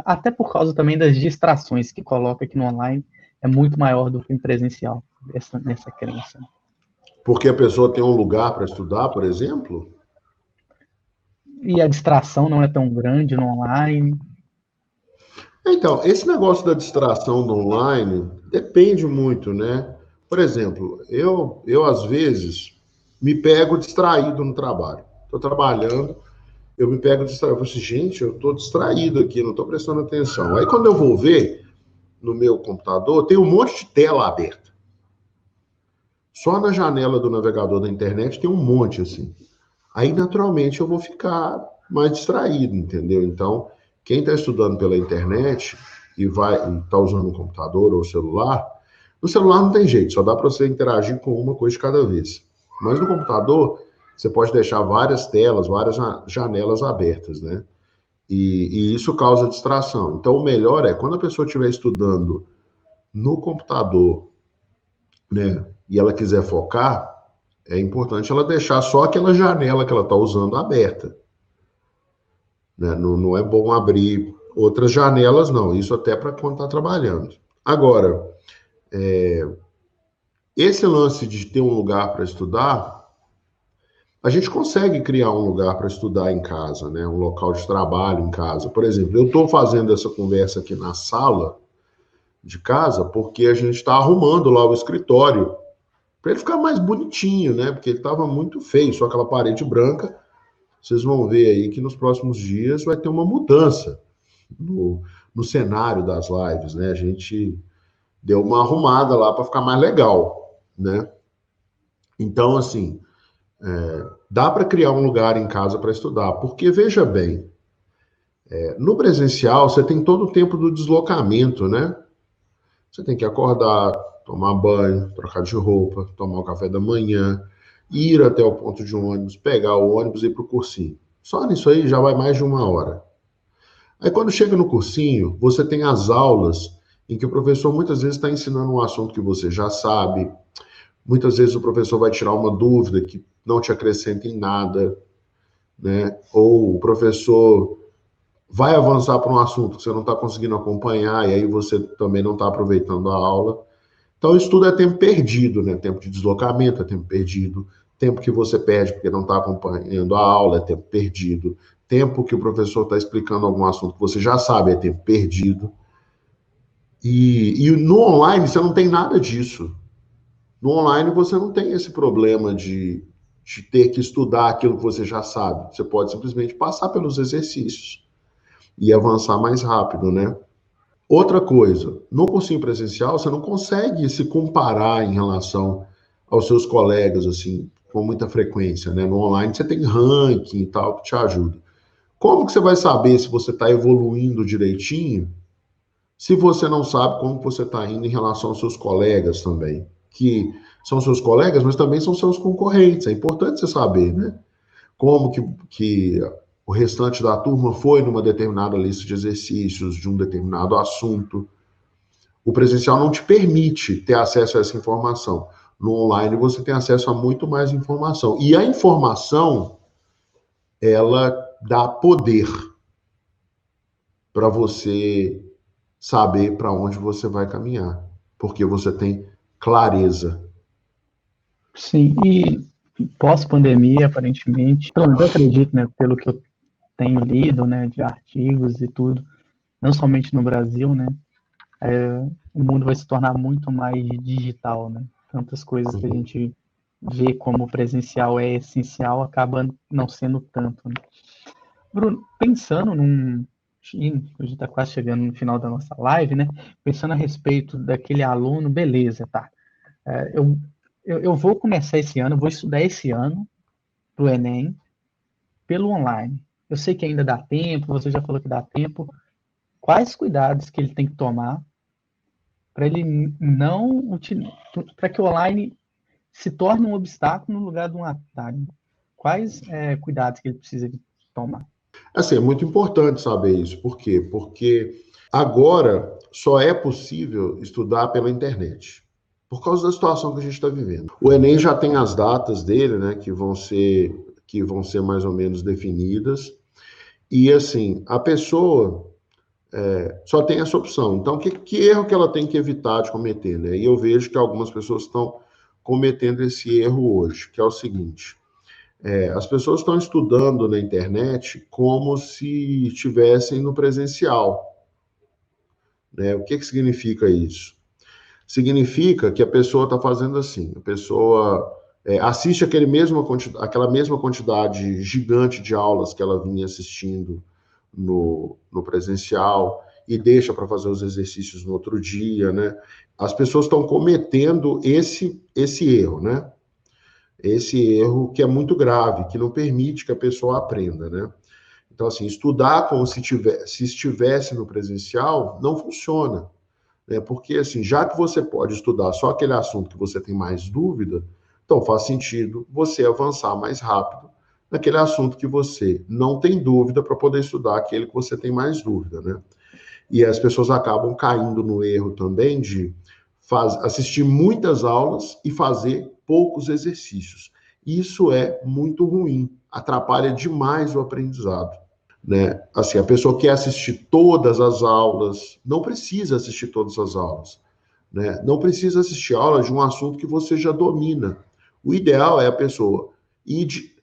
até por causa também das distrações que coloca aqui no online, é muito maior do que em presencial, nessa crença. Porque a pessoa tem um lugar para estudar, por exemplo? E a distração não é tão grande no online. Então, esse negócio da distração do online depende muito, né? Por exemplo, eu às vezes me pego distraído no trabalho. Estou trabalhando, eu me pego distraído. Eu falo assim, gente, eu estou distraído aqui, não estou prestando atenção. Aí quando eu vou ver no meu computador, tem um monte de tela aberta. Só na janela do navegador da internet tem um monte assim. Aí, naturalmente, eu vou ficar mais distraído, entendeu? Então, quem está estudando pela internet e vai está usando um computador ou celular, no celular não tem jeito, só dá para você interagir com uma coisa de cada vez. Mas no computador, você pode deixar várias telas, várias janelas abertas, né? E isso causa distração. Então, o melhor é quando a pessoa estiver estudando no computador, né, e ela quiser focar, é importante ela deixar só aquela janela que ela está usando aberta. Né? Não, não é bom abrir outras janelas, não. Isso até para quando está trabalhando. Agora, esse lance de ter um lugar para estudar, a gente consegue criar um lugar para estudar em casa, né? Um local de trabalho em casa. Por exemplo, eu estou fazendo essa conversa aqui na sala de casa porque a gente está arrumando lá o escritório para ele ficar mais bonitinho, né? Porque ele estava muito feio, só aquela parede branca. Vocês vão ver aí que nos próximos dias vai ter uma mudança no cenário das lives, né? A gente deu uma arrumada lá para ficar mais legal, né? Então, assim, dá para criar um lugar em casa para estudar, porque veja bem, no presencial você tem todo o tempo do deslocamento, né? Você tem que acordar, tomar banho, trocar de roupa, tomar o café da manhã, ir até o ponto de um ônibus, pegar o ônibus e ir para o cursinho. Só nisso aí já vai mais de uma hora. Aí quando chega no cursinho, você tem as aulas em que o professor muitas vezes está ensinando um assunto que você já sabe, muitas vezes o professor vai tirar uma dúvida que não te acrescenta em nada, né? Ou o professor vai avançar para um assunto que você não está conseguindo acompanhar e aí você também não está aproveitando a aula. Então, isso tudo é tempo perdido, né? Tempo de deslocamento é tempo perdido, tempo que você perde porque não está acompanhando a aula é tempo perdido, tempo que o professor está explicando algum assunto que você já sabe é tempo perdido. E no online você não tem nada disso. No online você não tem esse problema de ter que estudar aquilo que você já sabe. Você pode simplesmente passar pelos exercícios e avançar mais rápido, né? Outra coisa, no cursinho presencial você não consegue se comparar em relação aos seus colegas, assim, com muita frequência, né? No online você tem ranking e tal que te ajuda. Como que você vai saber se você está evoluindo direitinho se você não sabe como você está indo em relação aos seus colegas também? Que são seus colegas, mas também são seus concorrentes. É importante você saber, né? Como que o restante da turma foi numa determinada lista de exercícios, de um determinado assunto. O presencial não te permite ter acesso a essa informação. No online você tem acesso a muito mais informação. E a informação, ela dá poder para você saber para onde você vai caminhar, porque você tem clareza. Sim, e pós-pandemia, aparentemente, pelo menos eu acredito, né, pelo que eu tenho lido, né, de artigos e tudo, não somente no Brasil, né, o mundo vai se tornar muito mais digital, né? Tantas coisas que a gente vê como presencial é essencial, acaba não sendo tanto, né? Bruno, pensando num. A gente está quase chegando no final da nossa live, né? Pensando a respeito daquele aluno, beleza, tá. Eu vou começar esse ano, vou estudar esse ano para o Enem pelo online. Eu sei que ainda dá tempo, você já falou que dá tempo. Quais cuidados que ele tem que tomar para ele não para que o online se torne um obstáculo no lugar de um atalho? Quais cuidados que ele precisa de tomar? Assim, é muito importante saber isso. Por quê? Porque agora só é possível estudar pela internet. Por causa da situação que a gente está vivendo. O Enem já tem as datas dele, né, que vão ser mais ou menos definidas. E assim, a pessoa só tem essa opção. Então, que erro que ela tem que evitar de cometer, né? E eu vejo que algumas pessoas estão cometendo esse erro hoje, que é o seguinte: as pessoas estão estudando na internet como se estivessem no presencial, né? O que significa isso? Significa que a pessoa está fazendo assim, a pessoa assiste aquela mesma quantidade gigante de aulas que ela vinha assistindo no presencial e deixa para fazer os exercícios no outro dia, né? As pessoas estão cometendo esse erro, né? Esse erro que é muito grave, que não permite que a pessoa aprenda, né? Então, assim, estudar como se estivesse no presencial não funciona, né? Porque, assim, já que você pode estudar só aquele assunto que você tem mais dúvida, então faz sentido você avançar mais rápido naquele assunto que você não tem dúvida para poder estudar aquele que você tem mais dúvida, né? E as pessoas acabam caindo no erro também de assistir muitas aulas e fazer poucos exercícios. Isso é muito ruim, atrapalha demais o aprendizado, né? Assim, a pessoa quer assistir todas as aulas, não precisa assistir todas as aulas, né? Não precisa assistir aula de um assunto que você já domina. O ideal é a pessoa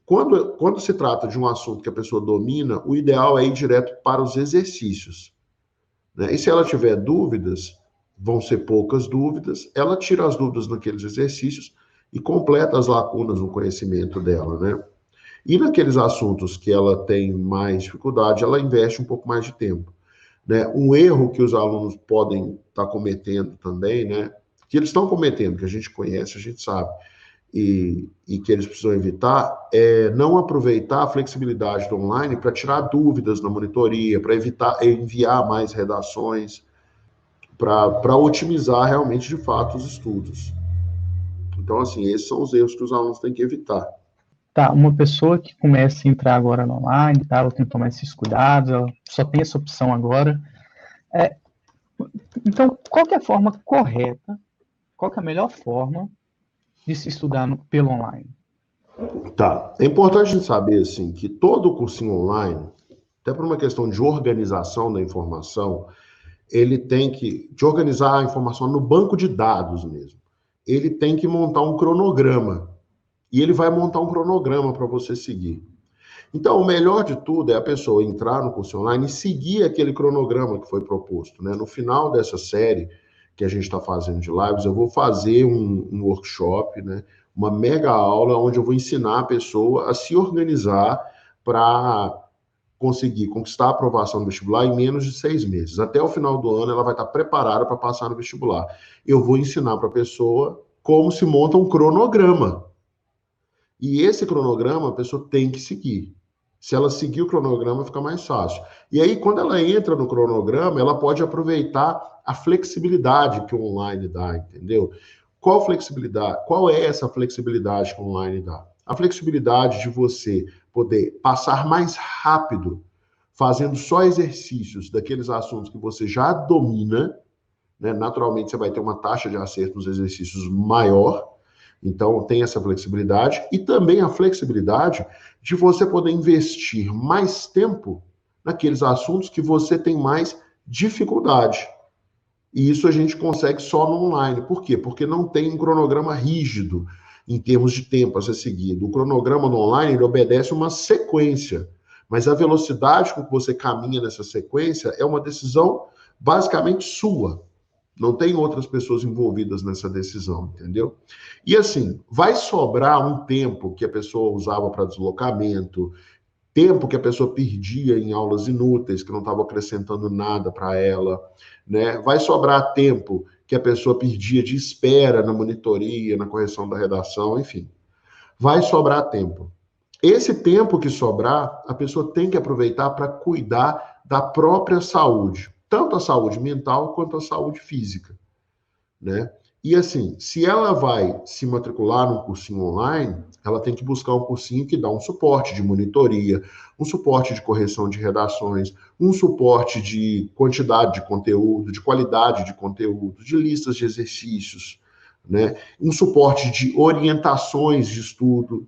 quando se trata de um assunto que a pessoa domina, o ideal é ir direto para os exercícios, né? E se ela tiver dúvidas, vão ser poucas dúvidas, ela tira as dúvidas naqueles exercícios e completa as lacunas no conhecimento dela, né? E naqueles assuntos que ela tem mais dificuldade, ela investe um pouco mais de tempo, né? Um erro que os alunos podem estar cometendo também, né? Que eles estão cometendo, que a gente conhece, a gente sabe, e que eles precisam evitar, é não aproveitar a flexibilidade do online para tirar dúvidas na monitoria, para evitar enviar mais redações, para otimizar realmente, de fato, os estudos. Então, assim, esses são os erros que os alunos têm que evitar. Tá, uma pessoa que começa a entrar agora no online, tá, ela tem que tomar esses cuidados, ela só tem essa opção agora. Então, qual que é a forma correta, qual que é a melhor forma de se estudar pelo online? Tá, é importante a gente saber, assim, que todo cursinho online, até por uma questão de organização da informação, ele tem de organizar a informação no banco de dados mesmo. Ele tem que montar um cronograma. E ele vai montar um cronograma para você seguir. Então, o melhor de tudo é a pessoa entrar no curso online e seguir aquele cronograma que foi proposto, né? No final dessa série que a gente está fazendo de lives, eu vou fazer um workshop, né? Uma mega aula onde eu vou ensinar a pessoa a se organizar para conseguir conquistar a aprovação no vestibular em menos de 6 meses. Até o final do ano, ela vai estar preparada para passar no vestibular. Eu vou ensinar para a pessoa como se monta um cronograma. E esse cronograma a pessoa tem que seguir. Se ela seguir o cronograma, fica mais fácil. E aí, quando ela entra no cronograma, ela pode aproveitar a flexibilidade que o online dá, entendeu? Qual flexibilidade? Qual é essa flexibilidade que o online dá? A flexibilidade de você poder passar mais rápido, fazendo só exercícios daqueles assuntos que você já domina, né? Naturalmente, você vai ter uma taxa de acerto nos exercícios maior. Então, tem essa flexibilidade e também a flexibilidade de você poder investir mais tempo naqueles assuntos que você tem mais dificuldade. E isso a gente consegue só no online. Por quê? Porque não tem um cronograma rígido em termos de tempo a ser seguido. O cronograma no online ele obedece uma sequência, mas a velocidade com que você caminha nessa sequência é uma decisão basicamente sua. Não tem outras pessoas envolvidas nessa decisão, entendeu? E assim, vai sobrar um tempo que a pessoa usava para deslocamento, tempo que a pessoa perdia em aulas inúteis, que não estavam acrescentando nada para ela, né? Vai sobrar tempo que a pessoa perdia de espera na monitoria, na correção da redação, enfim. Vai sobrar tempo. Esse tempo que sobrar, a pessoa tem que aproveitar para cuidar da própria saúde, tanto a saúde mental quanto a saúde física, né? E assim, se ela vai se matricular num cursinho online, ela tem que buscar um cursinho que dá um suporte de monitoria, um suporte de correção de redações, um suporte de quantidade de conteúdo, de qualidade de conteúdo, de listas de exercícios, né? Um suporte de orientações de estudo,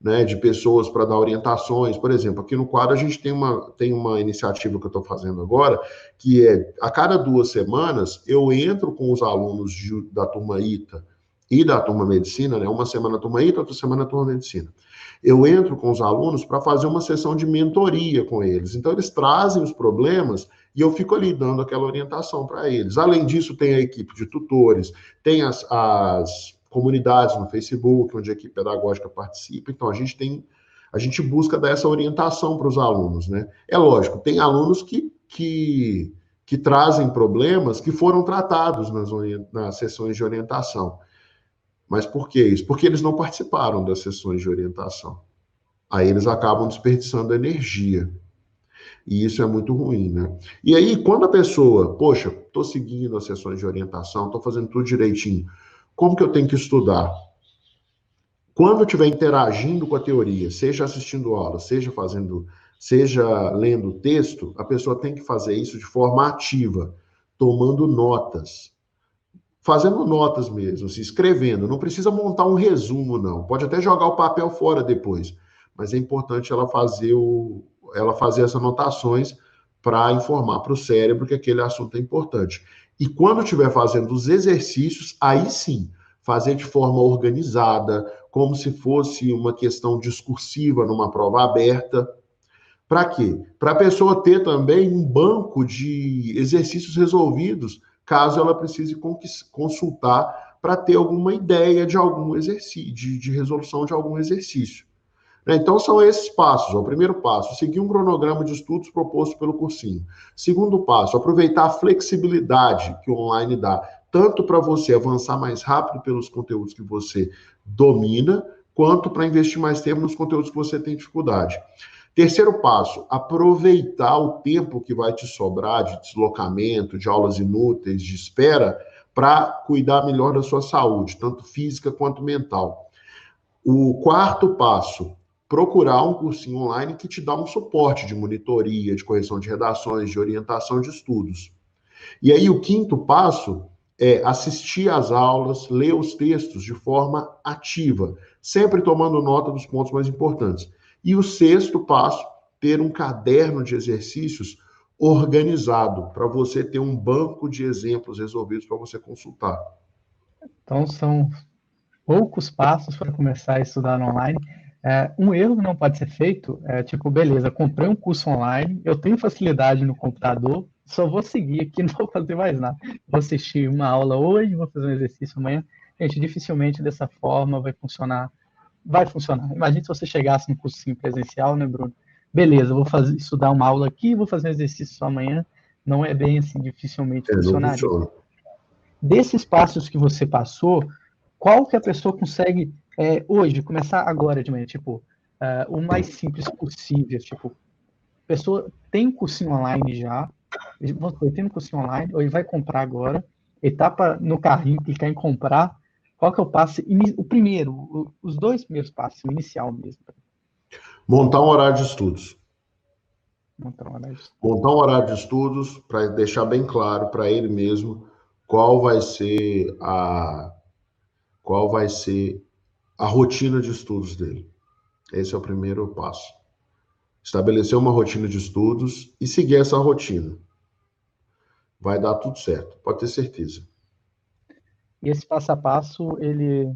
né, de pessoas para dar orientações. Por exemplo, aqui no quadro a gente tem uma iniciativa que eu estou fazendo agora, que é, a cada 2 semanas, eu entro com os alunos da turma ITA e da turma medicina, né? Uma semana a turma ITA, outra semana a turma medicina. Eu entro com os alunos para fazer uma sessão de mentoria com eles. Então, eles trazem os problemas e eu fico ali dando aquela orientação para eles. Além disso, tem a equipe de tutores, tem as comunidades no Facebook, onde a equipe pedagógica participa. Então, a gente busca dar essa orientação para os alunos, né? É lógico, tem alunos que trazem problemas que foram tratados nas sessões de orientação. Mas por que isso? Porque eles não participaram das sessões de orientação. Aí eles acabam desperdiçando energia. E isso é muito ruim, né? E aí, quando a pessoa, poxa, estou seguindo as sessões de orientação, estou fazendo tudo direitinho, como que eu tenho que estudar? Quando eu estiver interagindo com a teoria, seja assistindo aula, seja lendo texto, a pessoa tem que fazer isso de forma ativa, tomando notas. Fazendo notas mesmo, se escrevendo. Não precisa montar um resumo, não. Pode até jogar o papel fora depois. Mas é importante ela fazer essas anotações para informar para o cérebro que aquele assunto é importante. E quando estiver fazendo os exercícios, aí sim, fazer de forma organizada, como se fosse uma questão discursiva numa prova aberta. Para quê? Para a pessoa ter também um banco de exercícios resolvidos, caso ela precise consultar para ter alguma ideia de algum exercício, de resolução de algum exercício. Então, são esses passos. O primeiro passo, seguir um cronograma de estudos proposto pelo cursinho. Segundo passo, aproveitar a flexibilidade que o online dá, tanto para você avançar mais rápido pelos conteúdos que você domina, quanto para investir mais tempo nos conteúdos que você tem dificuldade. Terceiro passo, aproveitar o tempo que vai te sobrar de deslocamento, de aulas inúteis, de espera, para cuidar melhor da sua saúde, tanto física quanto mental. O quarto passo, procurar um cursinho online que te dá um suporte de monitoria, de correção de redações, de orientação de estudos. E aí o quinto passo é assistir às aulas, ler os textos de forma ativa, sempre tomando nota dos pontos mais importantes. E o sexto passo, ter um caderno de exercícios organizado, para você ter um banco de exemplos resolvidos para você consultar. Então, são poucos passos para começar a estudar no online. Um erro que não pode ser feito é tipo, beleza, comprei um curso online, eu tenho facilidade no computador, só vou seguir aqui, não vou fazer mais nada. Vou assistir uma aula hoje, vou fazer um exercício amanhã. Gente, dificilmente dessa forma vai funcionar. Vai funcionar. Imagina se você chegasse no cursinho presencial, né, Bruno? Beleza, vou estudar uma aula aqui, vou fazer um exercício só amanhã. Não é bem assim, dificilmente funcionaria. Não funciona. Desses passos que você passou, qual que a pessoa consegue hoje, começar agora de manhã, tipo, o mais simples possível, tipo, a pessoa tem um cursinho online já, você tem um cursinho online, ou ele vai comprar agora, ele tá no carrinho, clicar em comprar, qual que é o passo, o primeiro, os dois primeiros passos, o inicial mesmo? Montar um horário de estudos. Montar um horário de estudos para deixar bem claro para ele mesmo qual vai ser a rotina de estudos dele. Esse é o primeiro passo. Estabelecer uma rotina de estudos e seguir essa rotina. Vai dar tudo certo, pode ter certeza. E esse passo a passo, ele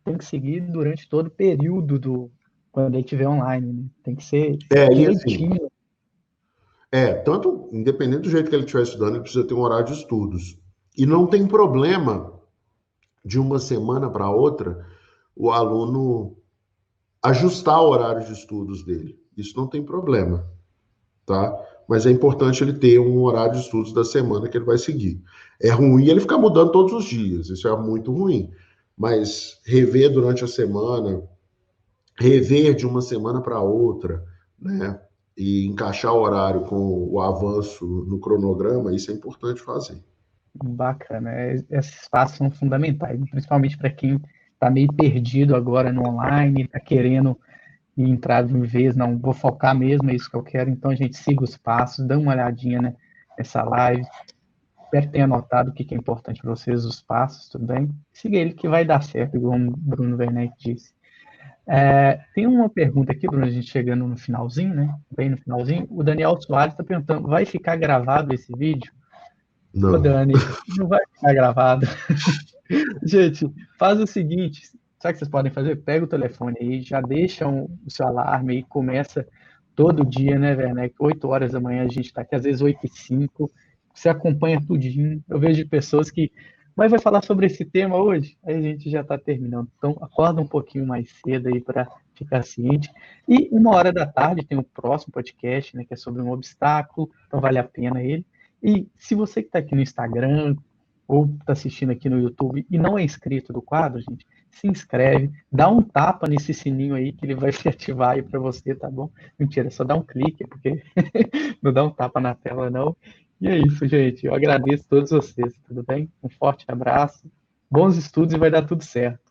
tem que seguir durante todo o período quando ele estiver online, né? Tem que ser direitinho. Tanto, independente do jeito que ele estiver estudando, ele precisa ter um horário de estudos. E não tem problema de uma semana para outra o aluno ajustar o horário de estudos dele. Isso não tem problema, tá? Mas é importante ele ter um horário de estudos da semana que ele vai seguir. É ruim ele ficar mudando todos os dias, isso é muito ruim. Mas rever durante a semana, rever de uma semana para outra, né? E encaixar o horário com o avanço no cronograma, isso é importante fazer. Bacana, esses passos são fundamentais, principalmente para quem está meio perdido agora no online, está querendo entrar de vez, não, vou focar mesmo, é isso que eu quero, então a gente siga os passos, dá uma olhadinha, né, nessa live, espero que tenha anotado o que é importante para vocês, os passos, tudo bem? Siga ele que vai dar certo, igual o Bruno Werneck disse. Tem uma pergunta aqui, Bruno, a gente chegando no finalzinho, né, bem no finalzinho, o Daniel Soares está perguntando, vai ficar gravado esse vídeo? Não. Ô, Dani, não vai ficar gravado. Gente, faz o seguinte, sabe o que vocês podem fazer? Pega o telefone aí, já deixa o seu alarme aí, começa todo dia, né, Werneck? 8 horas da manhã a gente está aqui, às vezes 8h05, você acompanha tudinho. Eu vejo pessoas que, mas vai falar sobre esse tema hoje? Aí a gente já está terminando. Então, acorda um pouquinho mais cedo aí para ficar ciente. E 1 hora da tarde tem o próximo podcast, né, que é sobre um obstáculo, então vale a pena ele. E se você que está aqui no Instagram, ou está assistindo aqui no YouTube e não é inscrito do quadro, gente, se inscreve, dá um tapa nesse sininho aí que ele vai se ativar aí para você, tá bom? Mentira, só dá um clique, porque não dá um tapa na tela, não. E é isso, gente. Eu agradeço a todos vocês, tudo bem? Um forte abraço, bons estudos e vai dar tudo certo.